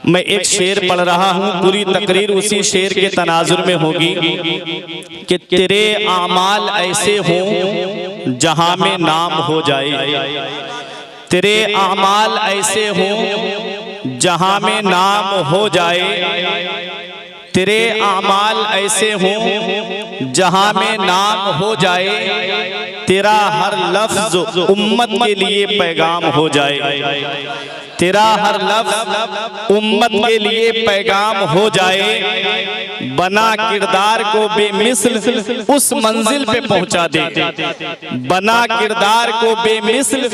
मैं एक शेर पढ़ रहा हूँ, पूरी तकरीर उसी शेर के तनाजुर में होगी कि तेरे आमाल ऐसे हों जहां में नाम हो जाए, तेरे आमाल ऐसे हों जहां में नाम हो जाए, तेरे आमाल ऐसे हों जहां में नाम हो जाए, तेरा हर लफ्ज उम्मत के लिए पैगाम हो जाए, तेरा हर लफ्ज उम्मत के लिए पैगाम हो जाए, बना किरदार को बेमिसल उस मंजिल पे पहुंचा दे, बना किरदार को बेमिसल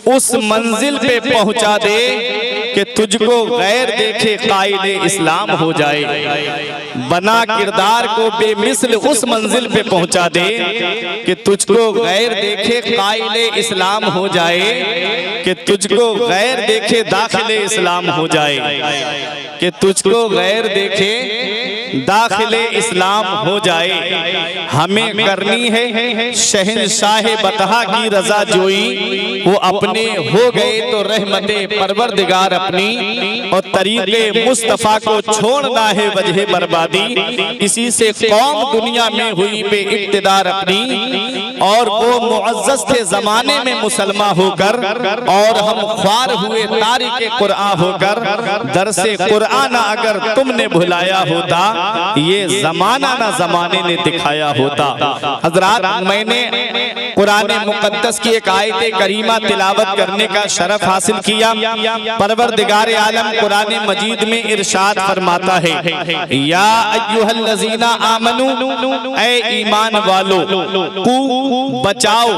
उस मंजिल पे पहुंचा दे कि तुझको गैर देखे कायदे इस्लाम हो जाए, बना किरदार को बेमिसल उस मंजिल पे पहुंचा दे कि तुझको गैर देखे कायदे इस्लाम हो जाए, कि तुझको गैर देखे दाखिले इस्लाम हो जाए, कि तुझको गैर देखे दाखिले इस्लाम हो जाए। हमें करनी है शहंशाह बतहा की रजा जोई, वो अपने हो गए तो रहमते परवरदिगार अपनी, और तरीके मुस्तफा को छोड़ना है वजह बर्बादी, इसी से कौम दुनिया में हुई बे इक्तिदार अपनी, और वो मुअज़्ज़ज़ थे जमाने में मुसलमान होकर, और हम ख्वार हुए तारिके कुरान होकर, दरसे कुरान अगर तुमने भुलाया होता, ये जमाना ना जमाने ने दिखाया होता। हजरात, मैंने कुरान मुकद्दस की एक आयत करीमा तिलावत करने का शरफ हासिल किया। परवरदिगार आलम कुरान मजीद में इरशाद फरमाता है, या अय्युहल्लज़ीना आमनू, ऐ ईमान वालो, कू बचाओ,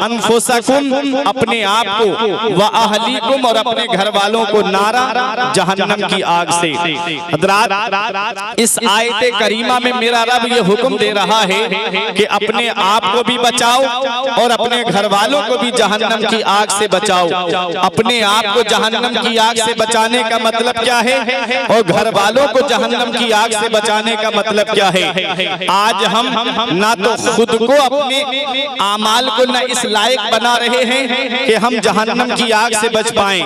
अनफुसकुम अपने आप को, व अहलीकुम और अपने घर वालों को, नारा जहन्नम की आग से। हजरात, इस आयत करीमा में मेरा रब ये हुक्म दे रहा है कि अपने आप को भी बचाओ और अपने घर वालों को भी जहन्नम की आग से बचाओ। अपने आप को जहन्नम की आग से बचाने का मतलब क्या है, और घर वालों को जहन्नम की आग से बचाने का मतलब क्या है। आज हम ना तो खुद को अपने आमाल को ना इस लायक बना रहे हैं कि हम जहन्नम की आग से बच पाएं,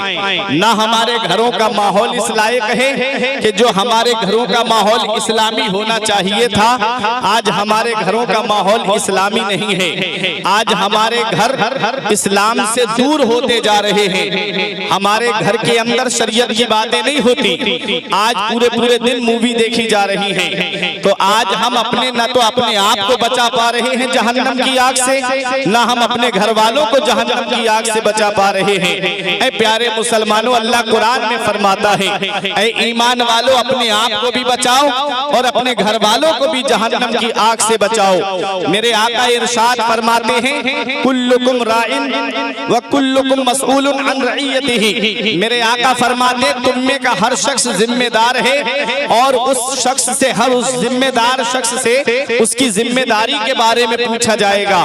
ना हमारे घरों का माहौल इस लायक है कि जो हमारे घरों का माहौल इस्लामी होना चाहिए था, आज हमारे घरों का माहौल इस्लामी नहीं है। आज हमारे घर इस्लाम से दूर होते जा रहे हैं, हमारे घर के अंदर शरीयत की बातें नहीं होती, आज पूरे पूरे दिन मूवी देखी जा रही है। तो आज हम अपने न तो अपने आप को बचा पा रहे हैं जहन्नम की आग से, ना हम अपने घर वालों को जहन्नम की आग से बचा पा रहे हैं। ऐ प्यारे मुसलमानों, अल्लाह कुरान में फरमाता है, ऐ ईमान वालों, अपने आप को भी बचाओ और अपने घर वालों को भी जहन्नम की आग से बचाओ। मेरे आका इरशाद फरमाते हैं, कुल्लुकुम राइन व कुल्लुकुम मसऊलुन अन रइयतिही। मेरे आका फरमाते, तुम में का हर शख्स जिम्मेदार है, और उस शख्स से, हर उस जिम्मेदार शख्स से उसकी जिम्मेदारी के बारे में पूछा जाएगा।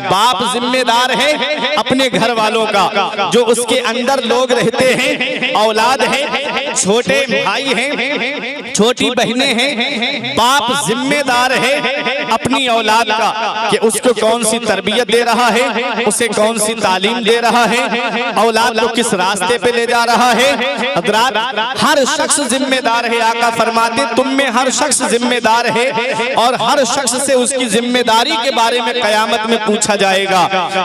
बाप जिम्मेदार है अपने घर वालों का, जो उसके अंदर लोग रहते हैं, औलाद है, छोटे भाई हैं, छोटी बहनें हैं। बाप जिम्मेदार है अपनी औलाद का कि उसको कौन सी तरबियत दे रहा है, उसे कौन सी तालीम दे रहा है, औलाद को किस रास्ते पे ले जा रहा है। हजरात, हर शख्स जिम्मेदार है। आका फरमाते, तुम में हर शख्स जिम्मेदार है, और हर शख्स से उसकी जिम्मेदारी के बारे में कयामत में पूछा जाएगा।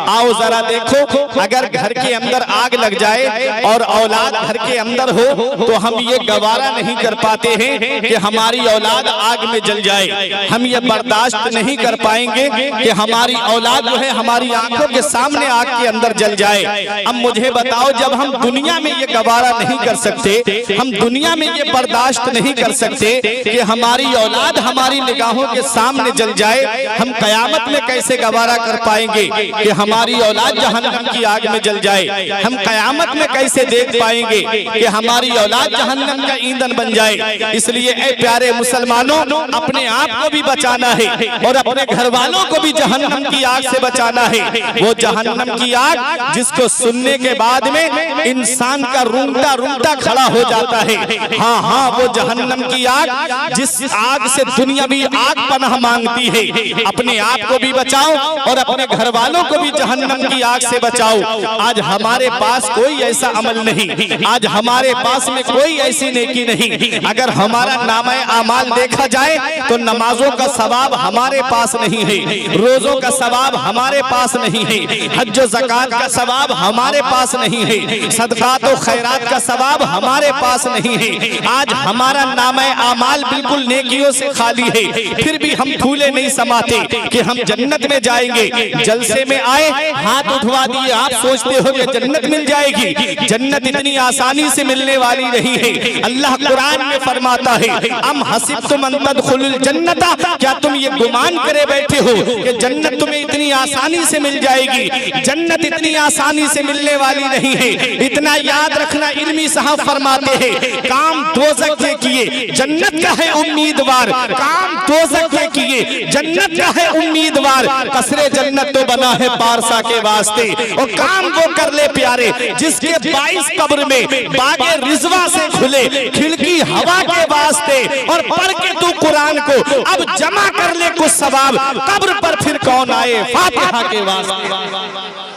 आओ जरा देखो, अगर घर के अंदर आग लग जाए और औलाद घर के अंदर हो, तो हम ये गवारा नहीं कर पाते हैं कि हमारी औलाद आग में जल जाए। हम ये बर्दाश्त नहीं कर पाएंगे कि हमारी औलाद जो है हमारी आंखों के सामने आग के अंदर जल जाए। अब मुझे बताओ, जब हम दुनिया में ये गवारा नहीं कर सकते, हम दुनिया में ये बर्दाश्त नहीं कर सकते कि हमारी औलाद हमारी निगाहों के सामने जल जाए, हम कयामत में कैसे गवारा कर पाएंगे कि हमारी औलाद जहन्नम की आग में जल जाए। हम कयामत में कैसे देख पाएंगे कि हमारी औलाद जहन्नम का ईंधन बन जाए। इसलिए ऐ प्यारे मुसलमानों, अपने आप को भी बचाना है और अपने घर वालों को भी जहन्नम की आग से बचाना जाना है, वो जहन्नम की आग जिसको सुनने के बाद में इंसान का रूंगटा रूंगटा खड़ा हो जाता है। हाँ हाँ, वो जहन्नम की आग जिस आग से दुनियावी आग पनाह मांगती है। अपने आप को भी बचाओ और अपने घर वालों को भी जहन्नम की आग से बचाओ। आज हमारे पास कोई ऐसा अमल नहीं, आज हमारे पास में कोई ऐसी नेकी नहीं। अगर हमारा नामा आमाल देखा जाए तो नमाजों का सवाब हमारे पास नहीं है, रोजों का सवाब हमारे पास नहीं है, हज व ज़कात का सवाब हमारे पास नहीं है, सदक़ात व खैरात का सवाब हमारे पास नहीं है। आज हमारा नामा आमाल बिल्कुल नेकियों से खाली है, फिर भी हम फूले नहीं समाते कि हम जन्नत में जाएंगे। जलसे में आए, हाथ उठवा दिए, आप सोचते हो कि जन्नत मिल जाएगी। जन्नत इतनी आसानी से मिलने वाली नहीं है। अल्लाह कुरान में फरमाता है, अम हसिबतुम अन तदखुलुल जन्नता, क्या तुम ये गुमान करे बैठे हो कि जन्नत तुम्हें इतनी आसानी से मिल जाएगी? जन्नत इतनी आसानी से मिलने वाली नहीं है। इतना याद रखना, इल्मी साहब फरमाते हैं, काम दोज़ख के किए जन्नत का है उम्मीदवार, काम दोज़ख के किए जन्नत का है उम्मीदवार, कसरे जन्नत तो बना है पारसा के वास्ते। और काम वो कर ले प्यारे जिसके 22 कब्र में बागे रिजवा से खुले खिड़की हवा के वास्ते, और पढ़ के तू कुरान को अब जमा कर ले कुछ सवाब, कब्र पर फिर कौन आए फातिहा के वास्ते।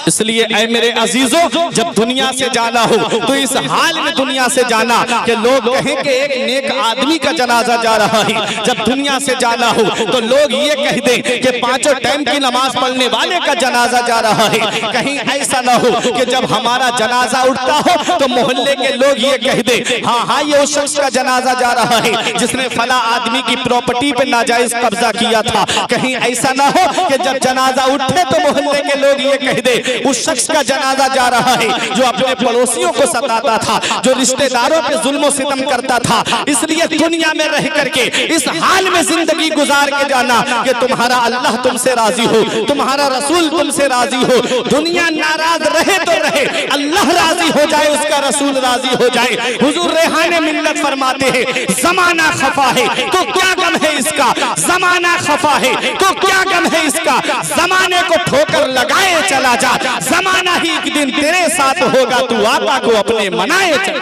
इसलिए ऐ मेरे अजीजों, जब दुनिया से जाना हो तो इस हाल में दुनिया से जाना कि लोग कहें कि एक नेक आदमी का जनाजा जा रहा है। जब दुनिया से जाना हो तो लोग ये कह दें कि 5 टाइम की नमाज पढ़ने वाले का जनाजा जा रहा है। कहीं ऐसा ना हो कि जब हमारा जनाजा उठता हो तो मोहल्ले के लोग ये कह दें, हाँ हाँ ये उस शख्स का जनाजा जा रहा है जिसने फला आदमी की प्रॉपर्टी पे नाजायज कब्जा किया था। कहीं ऐसा ना हो कि जब जनाजा उठे तो मोहल्ले के लोग ये कह दे उस शख्स का जनाजा जा रहा है जो अपने पड़ोसियों को सताता था, जो रिश्तेदारों पे जुल्म सितम करता था। इसलिए दुनिया में रह करके इस हाल में जिंदगी गुजार के जाना कि तुम्हारा अल्लाह तुमसे राजी हो, तुम्हारा रसूल तुमसे राजी हो। दुनिया नाराज रहे तो रहे, अल्लाह राजी हो जाए, उसका रसूल राजी हो जाए। हुजूर रेहाने मिल्लत फरमाते हैं, जमाना खफा है तो क्या गम है इसका, जमाना खफा है तो क्या गम है इसका, जमाने को ठोकर लगाए चला जा, जमाना ही एक दिन तेरे साथ होगा, तू आका को अपने मनाए चल।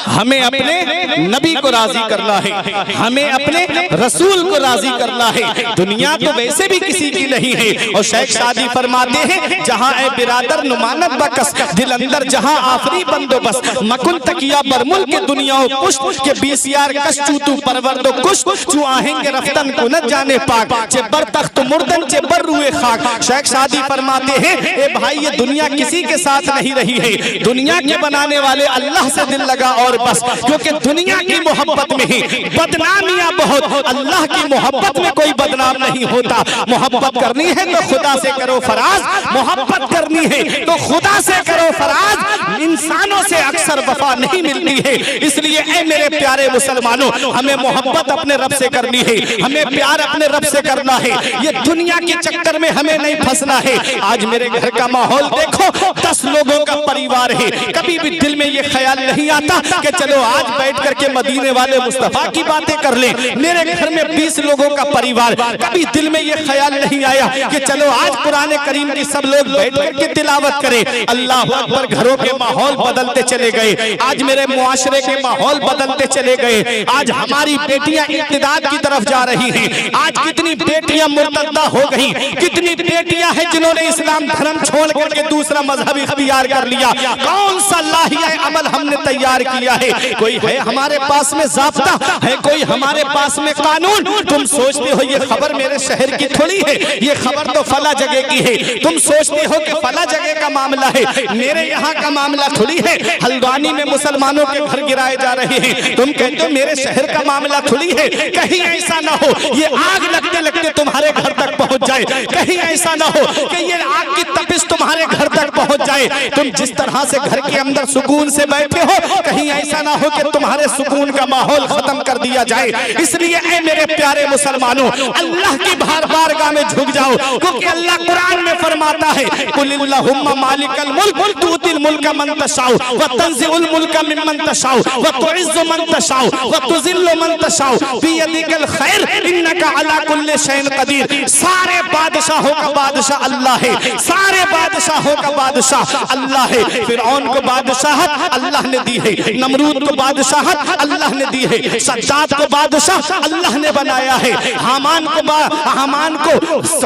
हमें अपने नबी को राजी करना है, हमें अपने रसूल को राजी करना है। दुनिया तो वैसे भी किसी की नहीं है। और शेख शादी फरमाते हैं, जहां ए बिरादर नुमानत बकस, दिल अंदर जहां आफरी बंदोबस्त, मकुन तकिया बरमुल के दुनिया पुष्ट के 20 यार कश चूतू परवर दो कुश, चू आहेंगे रफ्तन को न जाने पाक, चेबर तख्त मुर्दन चेबर रुए खाक। शेख शादी फरमाते हैं, ए भाई ये दुनिया किसी के साथ नहीं रही है, दुनिया के बनाने वाले अल्लाह से दिल लगा और बस। क्योंकि दुनिया की मोहब्बत में ही बदनामियां बहुत, अल्लाह की मोहब्बत में कोई बदनाम नहीं होता। मोहब्बत करनी है तो खुदा से करो फराज, मोहब्बत करनी है तो खुदा से करो फराज। इंसानों से अक्सर वफा नहीं मिलती है। इसलिए ऐ मेरे प्यारे मुसलमानों, हमें मोहब्बत अपने रब से करनी है, हमें प्यार अपने रब से करना है। ये दुनिया के चक्कर में हमें नहीं फंसना है। आज मेरे घर का माहौल देखो, 10 लोगों का परिवार है। कभी भी दिल में ये ख्याल नहीं आता कि चलो आज बैठ करके मदीने वाले मुस्तफा की बातें कर लें। मेरे घर में 20 लोगों का परिवार, कभी दिल में ये ख्याल नहीं आया कि चलो आज कुरान करीम की सब लोग बैठ करके तिलावत करें। अल्लाह अकबर, घरों के माहौल बदलते चले गए। आज मेरे मुआशरे के माहौल बदलते चले गए। आज हमारी बेटियां इत्तेदाद की तरफ जा रही हैं। आज कितनी बेटियां मुर्तद्दा हो गई, कितनी बेटियां हैं जिन्होंने इस्लाम धर्म छोड़ करके दूसरा मजहब इख्तियार कर लिया। कौन सा लाहिया अमल हमने तैयार किया है? कोई है हमारे पास में ज़ाब्ता, है कोई हमारे पास में कानून? तुम सोचते हो ये खबर मेरे शहर की थोड़ी है, ये खबर तो फला जगह की है। तुम सोचते हो कि फला जगह का मामला है, मेरे यहाँ का मामला थोड़ी है। हल्द्वानी में मुसलमानों के घर गिराए जा रहे हैं, तुम कहते हो मेरे शहर का मामला थोड़ी है। कहीं ऐसा ना हो ये आग लगते लगते तुम्हारे घर तक पहुंच जाए, कहीं ऐसा ना हो कि ये आग की तपिश तुम्हारे घर तक पहुंच जाए। तुम जिस तरह से घर के अंदर सुकून से बैठे हो, कहीं ऐसा ना हो कि तुम्हारे सुकून का माहौल खत्म कर दिया जाए। इसलिए ऐ मेरे प्यारे मुसलमानों, अल्लाह की बारगाह में झुक जाओ, क्योंकि अल्लाह कुरान में फरमाता है कुलिल्लाहुम्मा मालिकल मुल्क तुतिल मुल्का मन तशाउ व तंज़िउल मुल्का मिम्मन तशाउ व तुइज़्ज़ु मन तशाउ व तुज़िल्लु मन तशाउ बियदिकल खैर इन्नका अला कुल्लि शैइन कदीर। सारे बादशाहों का बादशाह अल्लाह है, सारे बादशाहों का बादशाह अल्लाह है। फिरौन को बादशाहत अल्लाह ने दी है, नमरूद को बादशाहत अल्लाह ने दी है, सद्दाद को बादशाह अल्लाह ने बनाया है, हामान को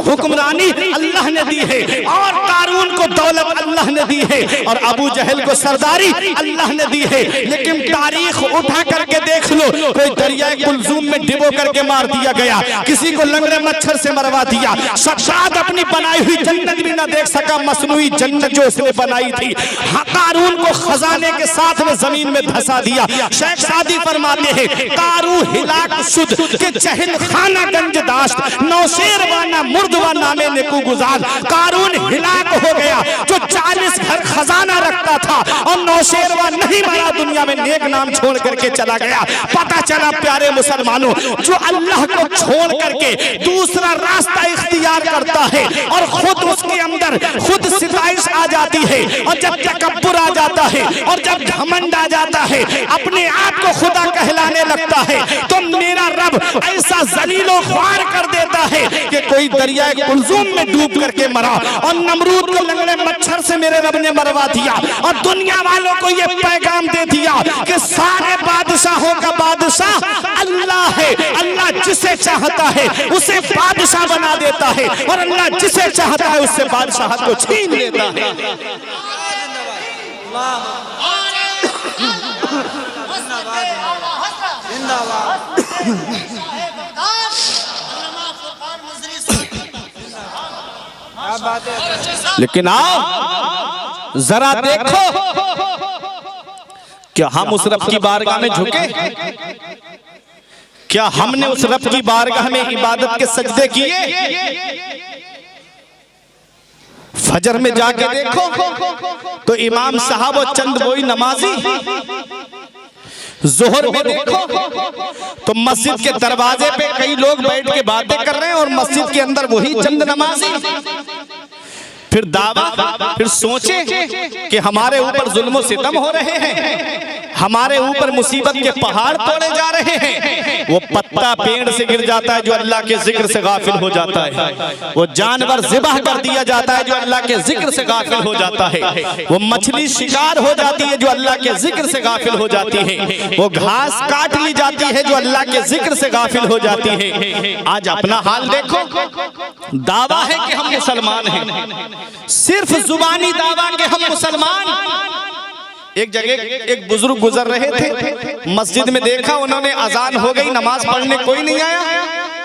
हुक्मरानी अल्लाह ने दी है, और कारून को दौलत अल्लाह ने दी है, और अबू जहल को सरदारी अल्लाह ने दी है। लेकिन तारीख उठा करके देख लो, कोई दरिया कुलजूम में डिबो करके मार दिया गया, किसी को लंगड़े मच्छर से मरवा दिया, सद्दाद अपनी बनाई हुई जन्नत भी ना देख सका, मसनूई जन्नत जो उसने बनाई थी। कारून को खजाने के साथ में जमीन में धंसा दिया। शेख सादी फरमाते हैं कारू हिलाक शुद्ध के चहल खाना गंज दाश्त नौशेरवाना मुर्दवा नामे नेकू गुजार। कारून हिलाक हो गया जो 40 घर खजाना रखता था और नौशेरवा नहीं बना, दुनिया में नेक नाम छोड़ करके चला गया। पता चला प्यारे मुसलमानों, जो अल्लाह को छोड़ करके दूसरा रास्ता इख्तियार करता है और खुद उसके अंदर खुद सिताइश आ जाती है, और जब तकब्बुर आ जाता है और जब घमंड आ जाता है, अपने आप को खुदा कहलाने लगता है, तो मेरा रब ऐसा जलीलो ख्वार कर देता है कि कोई दरिया कुलजूम में डूब करके मरा, और नमरूद को लंगड़े मच्छर से मेरे रब ने मरवा दिया, और दुनिया वालों को ये पैगाम दे दिया कि सारे बादशाहों का बादशाह अल्लाह है। अल्लाह जिसे चाहता है उसे बादशाह बना देता है, और अल्लाह जिसे चाहता है उससे बादशाह को छीन लेता है। लेकिन आओ जरा देखो, क्या हम उस रब की बारगाह में झुके? क्या हमने उस रब की बारगाह में इबादत के सजदे किए? फजर में जाके देखो तो इमाम साहब और चंद बोई नमाजी, जोहर में देखो तो मस्जिद के दरवाजे पे कई लोग बैठ के बातें कर रहे हैं और मस्जिद के अंदर वही चंद नमाजी। फिर दावा, फिर सोचे कि हमारे ऊपर जुल्म सितम हो रहे हैं, हमारे ऊपर मुसीबत के पहाड़ तोड़े जा रहे हैं। वो पत्ता पेड़ से गिर जाता है जो अल्लाह के जिक्र से गाफिल हो जाता है, वो जानवर ज़िबाह कर दिया जाता है जो अल्लाह के जिक्र से गाफिल हो जाता है, वो मछली शिकार हो जाती है जो अल्लाह के जिक्र से गाफिल हो जाती है, वो घास काट ली जाती है जो अल्लाह के जिक्र से गाफिल हो जाती है। आज अपना हाल देखो, दावा है कि हम मुसलमान हैं, सिर्फ जुबानी दावा कि हम मुसलमान। एक जगह एक बुजुर्ग गुजर रहे थे, मस्जिद में देखा, उन्होंने अजान हो गई, नमाज पढ़ने कोई नहीं आया।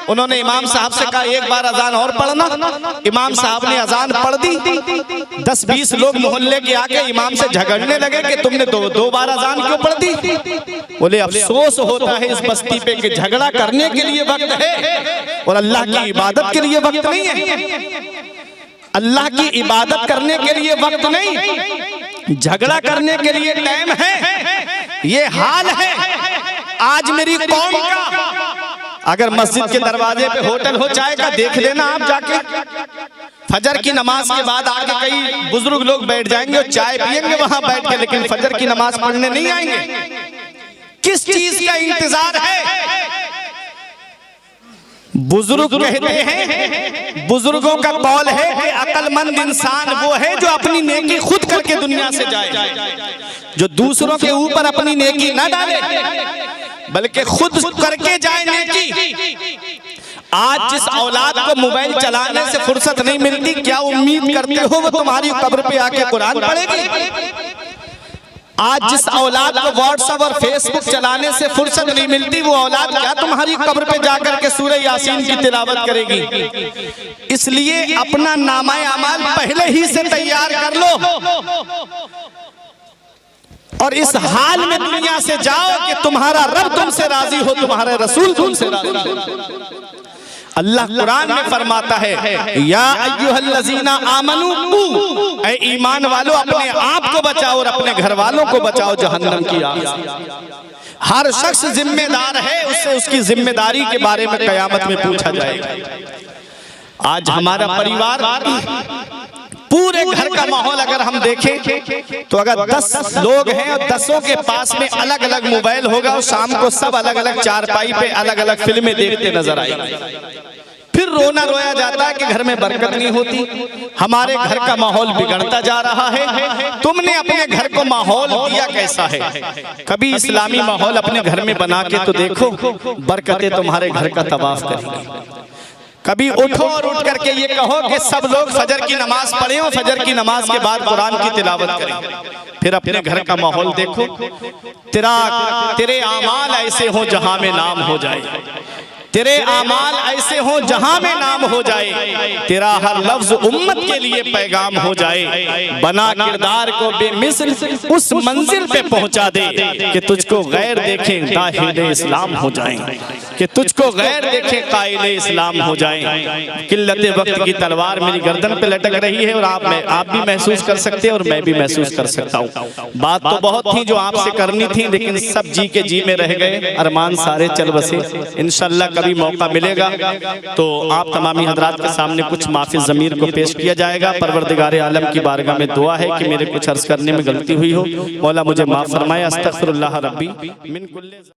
उन्होंने इमाम साहब से कहा एक बार अजान और पढ़ना। इमाम साहब ने अजान पढ़ दी। 10-20 लोग मोहल्ले के आके इमाम से झगड़ने लगे कि तुमने दो बार अजान क्यों पढ़ दी? बोले अफसोस होता है इस बस्ती पे कि झगड़ा करने के लिए वक्त है और अल्लाह की इबादत के लिए वक्त नहीं है। अल्लाह की इबादत करने के लिए वक्त नहीं, झगड़ा करने के लिए टाइम है। ये हाल है आज मेरी कौम का। अगर मस्जिद के दरवाजे पे होटल हो चाय का, देख लेना आप जाके, फजर की नमाज के बाद आके कई बुजुर्ग लोग बैठ जाएंगे और चाय पिएंगे वहां बैठ के, लेकिन फजर की नमाज पढ़ने नहीं आएंगे। किस चीज का इंतजार है? बुजुर्ग कहते हैं, बुजुर्गों का कौल है कि अक्लमंद इंसान वो है जो अपनी नेकी खुद करके दुनिया से जाए, जो दूसरों के ऊपर अपनी नेकी ना डाले बल्कि खुद करके जाए नेकी। आज जिस औलाद को मोबाइल चलाने से फुर्सत नहीं मिलती, क्या उम्मीद करते हो वो तुम्हारी कब्र पे आके कुरान पढ़ेगी? आज जिस औलाद को व्हाट्सएप और फेसबुक चलाने से फुर्सत नहीं मिलती, वो औलाद क्या तुम्हारी कब्र पे जाकर के सूरह यासीन की तिलावत करेगी? इसलिए अपना नामाए अमाल पहले ही से तैयार कर लो और इस हाल में दुनिया से जाओ कि तुम्हारा रब तुमसे राजी हो, तुम्हारे रसूल तुमसे राजी हो। अल्लाह कुरान में फरमाता है, या अय्युहल्लज़ीना आमनू, ऐ ईमान वालों अपने आप को बचाओ और अपने घर वालों को बचाओ जहन्नम की आग से। हर शख्स जिम्मेदार है, उससे उसकी जिम्मेदारी के बारे में कयामत में पूछा जाएगा। आज हमारा परिवार, पूरे घर का माहौल अगर हम देखें तो अगर 10 लोग हैं और 10 के पास में अलग अलग मोबाइल होगा और शाम को सब अलग अलग चारपाई पे अलग अलग फिल्में देखते नजर आएंगे। फिर रोना रोया जाता है कि घर में बरकत नहीं होती, हमारे घर का माहौल बिगड़ता जा रहा है। तुमने अपने घर को माहौल दिया कैसा है? कभी इस्लामी माहौल अपने घर में बना के तो देखो, बरकतें तुम्हारे घर का तवाफ करेंगी। कभी उठो और उठ करके ये कहो कि सब लोग फजर की नमाज पढ़ें और फजर की नमाज के बाद कुरान की तिलावत करें। फिर अपने घर का माहौल देखो, तेरे आमाल ऐसे हो जहां में नाम हो जाए, तेरे आमाल ऐसे हो जहां में नाम हो जाए, तेरा हर लफ्ज उम्मत के लिए पैगाम हो जाए। बना किरदार को बेमिसल उस मंजिल पे पहुंचा दे कि तुझको गैर देखें दाहिले इस्लाम हो जाएं, कि तुझको गैर देखें कायले इस्लाम हो जाएं। किल्लत वक्त की तलवार मेरी गर्दन पे लटक रही है और आप भी महसूस कर सकते हैं और मैं भी महसूस कर सकता हूँ। बात तो बहुत थी जो आपसे करनी थी, लेकिन सब जी के जी में रह गए, अरमान सारे चल बसे। इंशाअल्लाह कभी मौका मिलेगा तो आप तमामी हजरात के सामने कुछ माफी ज़मीर को पेश किया जाएगा। परवरदिगार आलम की बारगाह में दुआ है कि मेरे कुछ अर्ज करने में गलती हुई हो, मौला मुझे माफ फरमाए। अस्तगफिरुल्लाह रब्बी मिन कुल्ले